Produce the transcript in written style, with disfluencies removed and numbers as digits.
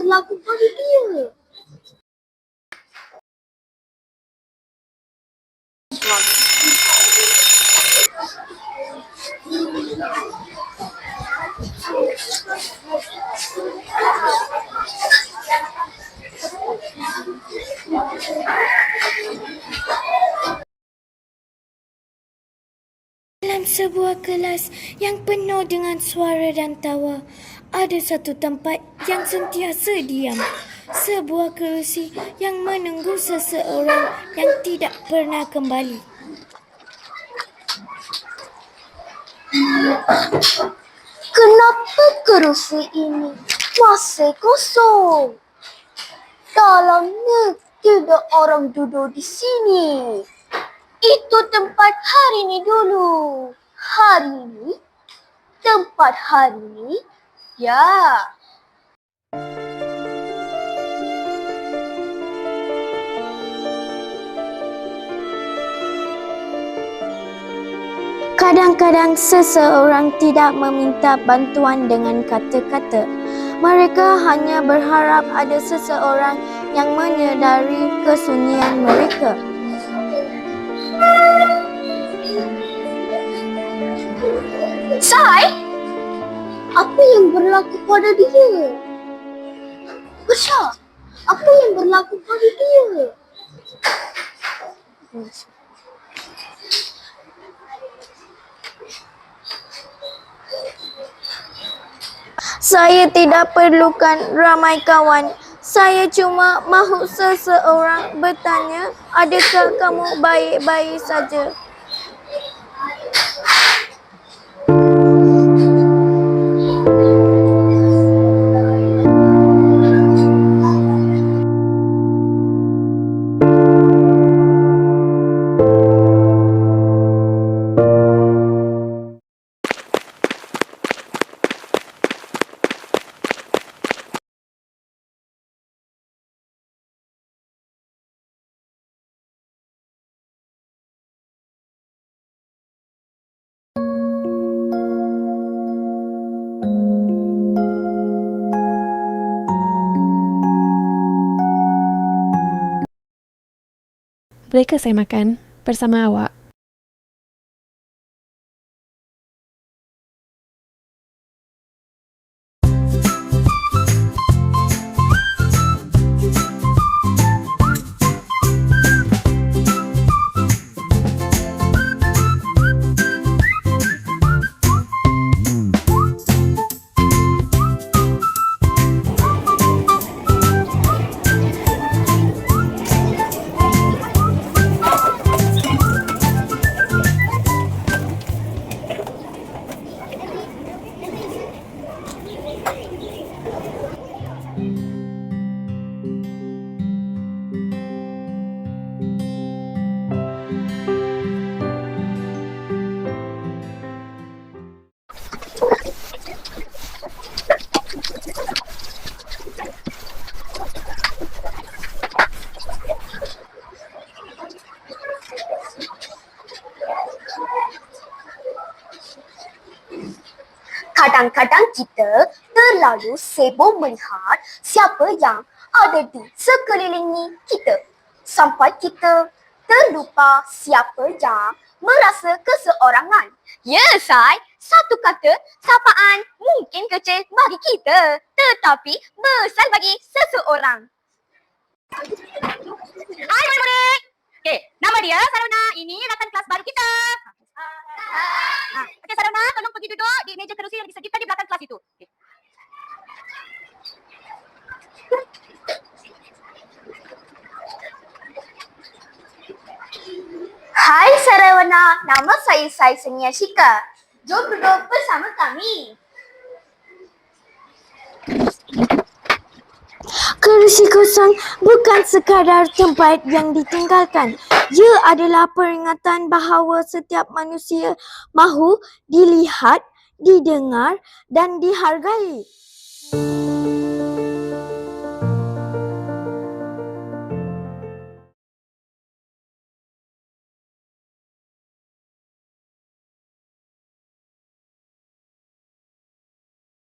berlaku pada dia? Dalam sebuah kelas yang penuh dengan suara dan tawa, ada satu tempat yang sentiasa diam. Sebuah kerusi yang menunggu seseorang yang tidak pernah kembali. Kenapa kerusi ini masih kosong? Dalamnya tidak orang duduk di sini. Itu tempat hari ini dulu. Hari ini? Tempat hari ini? Ya. Kadang-kadang seseorang tidak meminta bantuan dengan kata-kata. Mereka hanya berharap ada seseorang yang menyedari kesunyian mereka. Sai, apa yang berlaku pada dia? Bersha, apa yang berlaku pada dia? Saya tidak perlukan ramai kawan. Saya cuma mahu seseorang bertanya, adakah kamu baik-baik saja? Bolehkah saya makan bersama awak? Kadang-kadang kita terlalu sibuk melihat siapa yang ada di sekeliling kita sampai kita terlupa siapa yang merasa keseorangan. Ya, Sai, satu kata sapaan mungkin kecil bagi kita tetapi besar bagi seseorang. Hai murid-murid. Okey, nama dia Sarona. Ini rakan kelas baru kita. Okey Sarona, tolong pergi duduk di meja kerusi yang disediakan di belakang kelas itu. Okay. Hai Sarawana, nama saya Sai Seniashika. Jom duduk bersama kami. Kerusi kosong bukan sekadar tempat yang ditinggalkan. Ia adalah peringatan bahawa setiap manusia mahu dilihat, didengar dan dihargai.